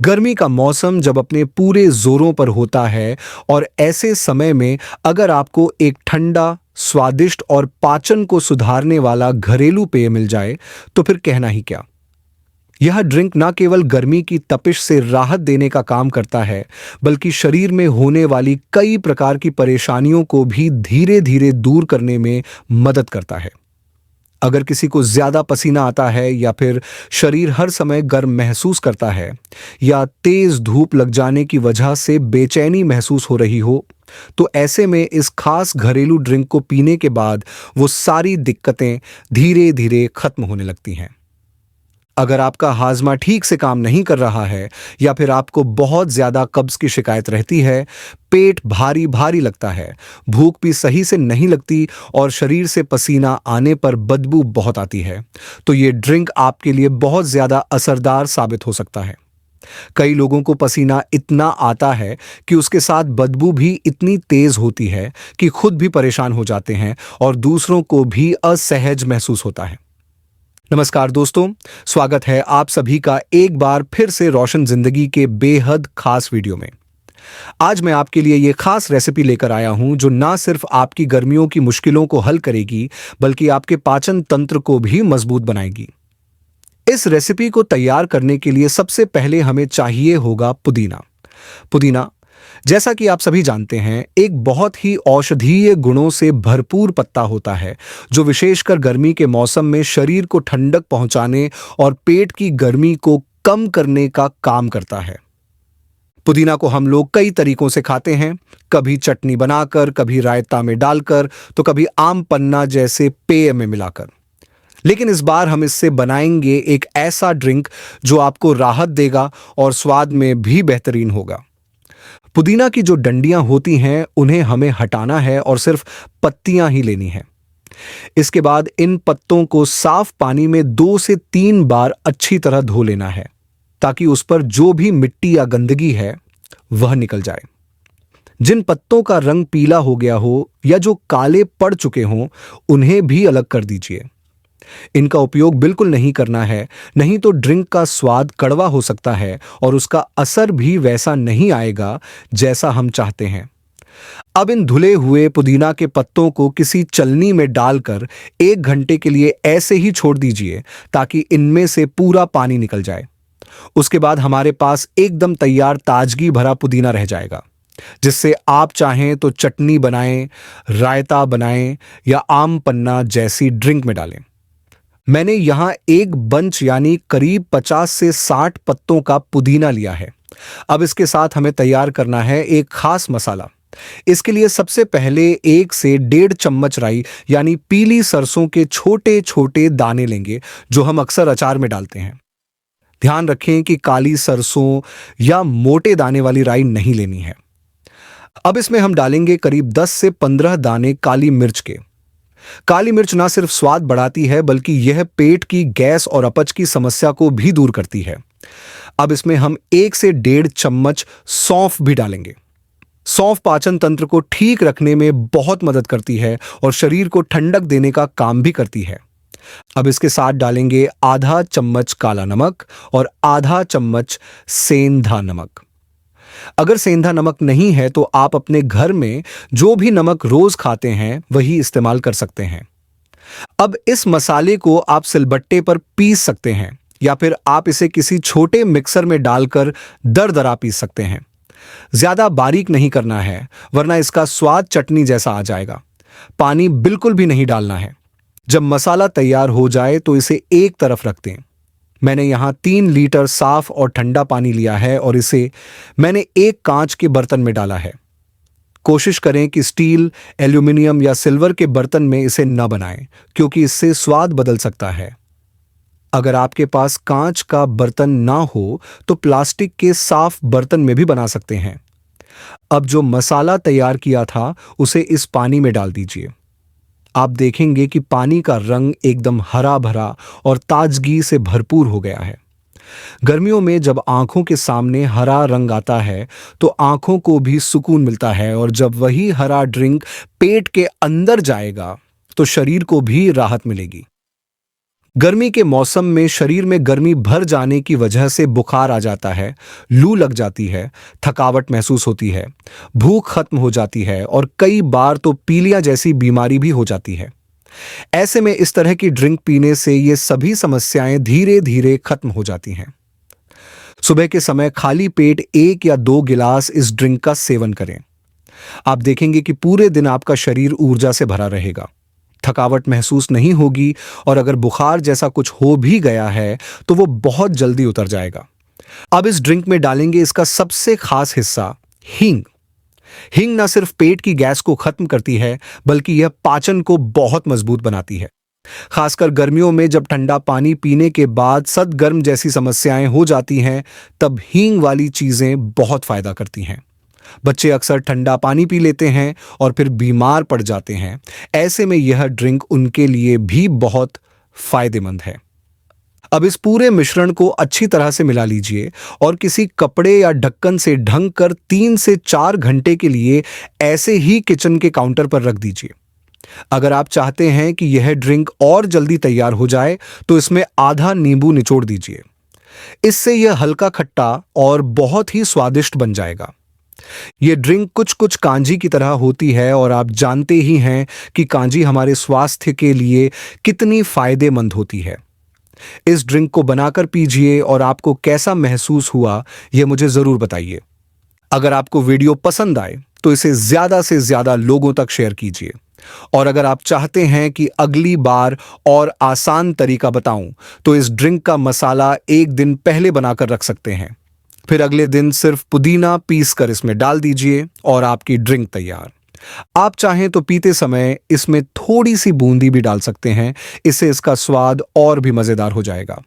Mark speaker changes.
Speaker 1: गर्मी का मौसम जब अपने पूरे जोरों पर होता है और ऐसे समय में अगर आपको एक ठंडा, स्वादिष्ट और पाचन को सुधारने वाला घरेलू पेय मिल जाए, तो फिर कहना ही क्या। यह ड्रिंक ना केवल गर्मी की तपिश से राहत देने का काम करता है, बल्कि शरीर में होने वाली कई प्रकार की परेशानियों को भी धीरे-धीरे दूर करने में मदद करता है। अगर किसी को ज्यादा पसीना आता है या फिर शरीर हर समय गर्म महसूस करता है या तेज धूप लग जाने की वजह से बेचैनी महसूस हो रही हो, तो ऐसे में इस खास घरेलू ड्रिंक को पीने के बाद वो सारी दिक्कतें धीरे धीरे खत्म होने लगती हैं। अगर आपका हाजमा ठीक से काम नहीं कर रहा है या फिर आपको बहुत ज्यादा कब्ज की शिकायत रहती है, पेट भारी भारी लगता है, भूख भी सही से नहीं लगती और शरीर से पसीना आने पर बदबू बहुत आती है, तो ये ड्रिंक आपके लिए बहुत ज्यादा असरदार साबित हो सकता है। कई लोगों को पसीना इतना आता है कि उसके साथ बदबू भी इतनी तेज होती है कि खुद भी परेशान हो जाते हैं और दूसरों को भी असहज महसूस होता है। नमस्कार दोस्तों, स्वागत है आप सभी का एक बार फिर से रोशन जिंदगी के बेहद खास वीडियो में। आज मैं आपके लिए ये खास रेसिपी लेकर आया हूं जो ना सिर्फ आपकी गर्मियों की मुश्किलों को हल करेगी, बल्कि आपके पाचन तंत्र को भी मजबूत बनाएगी। इस रेसिपी को तैयार करने के लिए सबसे पहले हमें चाहिए होगा पुदीना। पुदीना, जैसा कि आप सभी जानते हैं, एक बहुत ही औषधीय गुणों से भरपूर पत्ता होता है जो विशेषकर गर्मी के मौसम में शरीर को ठंडक पहुंचाने और पेट की गर्मी को कम करने का काम करता है। पुदीना को हम लोग कई तरीकों से खाते हैं, कभी चटनी बनाकर, कभी रायता में डालकर, तो कभी आम पन्ना जैसे पेय में मिलाकर। लेकिन इस बार हम इससे बनाएंगे एक ऐसा ड्रिंक जो आपको राहत देगा और स्वाद में भी बेहतरीन होगा। पुदीना की जो डंडियां होती हैं उन्हें हमें हटाना है और सिर्फ पत्तियां ही लेनी है। इसके बाद इन पत्तों को साफ पानी में 2 से 3 बार अच्छी तरह धो लेना है ताकि उस पर जो भी मिट्टी या गंदगी है वह निकल जाए। जिन पत्तों का रंग पीला हो गया हो या जो काले पड़ चुके हों, उन्हें भी अलग कर दीजिए। इनका उपयोग बिल्कुल नहीं करना है, नहीं तो ड्रिंक का स्वाद कड़वा हो सकता है और उसका असर भी वैसा नहीं आएगा जैसा हम चाहते हैं। अब इन धुले हुए पुदीना के पत्तों को किसी चलनी में डालकर 1 घंटे के लिए ऐसे ही छोड़ दीजिए ताकि इनमें से पूरा पानी निकल जाए। उसके बाद हमारे पास एकदम तैयार ताजगी भरा पुदीना रह जाएगा, जिससे आप चाहें तो चटनी बनाएं, रायता बनाएं या आम पन्ना जैसी ड्रिंक में डालें। मैंने यहां एक बंच यानी करीब 50 से 60 पत्तों का पुदीना लिया है। अब इसके साथ हमें तैयार करना है एक खास मसाला। इसके लिए सबसे पहले 1 से 1.5 चम्मच राई यानी पीली सरसों के छोटे छोटे दाने लेंगे, जो हम अक्सर अचार में डालते हैं। ध्यान रखें कि काली सरसों या मोटे दाने वाली राई नहीं लेनी है। अब इसमें हम डालेंगे करीब 10 से 15 दाने काली मिर्च के। काली मिर्च ना सिर्फ स्वाद बढ़ाती है, बल्कि यह पेट की गैस और अपच की समस्या को भी दूर करती है। अब इसमें हम 1 से 1.5 चम्मच सौंफ भी डालेंगे। सौंफ पाचन तंत्र को ठीक रखने में बहुत मदद करती है और शरीर को ठंडक देने का काम भी करती है। अब इसके साथ डालेंगे आधा चम्मच काला नमक और आधा चम्मच सेंधा नमक। अगर सेंधा नमक नहीं है तो आप अपने घर में जो भी नमक रोज खाते हैं वही इस्तेमाल कर सकते हैं। अब इस मसाले को आप सिलबट्टे पर पीस सकते हैं या फिर आप इसे किसी छोटे मिक्सर में डालकर दरदरा पीस सकते हैं। ज्यादा बारीक नहीं करना है, वरना इसका स्वाद चटनी जैसा आ जाएगा। पानी बिल्कुल भी नहीं डालना है। जब मसाला तैयार हो जाए तो इसे एक तरफ रख दें। मैंने यहां 3 लीटर साफ और ठंडा पानी लिया है और इसे मैंने एक कांच के बर्तन में डाला है। कोशिश करें कि स्टील, एल्यूमिनियम या सिल्वर के बर्तन में इसे न बनाएं, क्योंकि इससे स्वाद बदल सकता है। अगर आपके पास कांच का बर्तन ना हो तो प्लास्टिक के साफ बर्तन में भी बना सकते हैं। अब जो मसाला तैयार किया था उसे इस पानी में डाल दीजिए। आप देखेंगे कि पानी का रंग एकदम हरा भरा और ताजगी से भरपूर हो गया है। गर्मियों में जब आंखों के सामने हरा रंग आता है तो आंखों को भी सुकून मिलता है, और जब वही हरा ड्रिंक पेट के अंदर जाएगा तो शरीर को भी राहत मिलेगी। गर्मी के मौसम में शरीर में गर्मी भर जाने की वजह से बुखार आ जाता है, लू लग जाती है, थकावट महसूस होती है, भूख खत्म हो जाती है और कई बार तो पीलिया जैसी बीमारी भी हो जाती है। ऐसे में इस तरह की ड्रिंक पीने से ये सभी समस्याएं धीरे धीरे खत्म हो जाती हैं। सुबह के समय खाली पेट 1 या 2 गिलास इस ड्रिंक का सेवन करें। आप देखेंगे कि पूरे दिन आपका शरीर ऊर्जा से भरा रहेगा, थकावट महसूस नहीं होगी और अगर बुखार जैसा कुछ हो भी गया है तो वो बहुत जल्दी उतर जाएगा। अब इस ड्रिंक में डालेंगे इसका सबसे खास हिस्सा, हींग। हींग न सिर्फ पेट की गैस को खत्म करती है बल्कि यह पाचन को बहुत मजबूत बनाती है। खासकर गर्मियों में जब ठंडा पानी पीने के बाद सद्गर्म जैसी समस्याएं हो जाती हैं, तब हींग वाली चीजें बहुत फायदा करती हैं। बच्चे अक्सर ठंडा पानी पी लेते हैं और फिर बीमार पड़ जाते हैं। ऐसे में यह ड्रिंक उनके लिए भी बहुत फायदेमंद है। अब इस पूरे मिश्रण को अच्छी तरह से मिला लीजिए और किसी कपड़े या ढक्कन से ढंक कर 3 से 4 घंटे के लिए ऐसे ही किचन के काउंटर पर रख दीजिए। अगर आप चाहते हैं कि यह ड्रिंक और जल्दी तैयार हो जाए तो इसमें आधा नींबू निचोड़ दीजिए। इससे यह हल्का खट्टा और बहुत ही स्वादिष्ट बन जाएगा। यह ड्रिंक कुछ कुछ कांजी की तरह होती है और आप जानते ही हैं कि कांजी हमारे स्वास्थ्य के लिए कितनी फायदेमंद होती है। इस ड्रिंक को बनाकर पीजिए और आपको कैसा महसूस हुआ यह मुझे जरूर बताइए। अगर आपको वीडियो पसंद आए तो इसे ज्यादा से ज्यादा लोगों तक शेयर कीजिए और अगर आप चाहते हैं कि अगली बार और आसान तरीका बताऊं तो इस ड्रिंक का मसाला एक दिन पहले बनाकर रख सकते हैं। फिर अगले दिन सिर्फ पुदीना पीस कर इसमें डाल दीजिए और आपकी ड्रिंक तैयार। आप चाहें तो पीते समय इसमें थोड़ी सी बूंदी भी डाल सकते हैं, इससे इसका स्वाद और भी मजेदार हो जाएगा।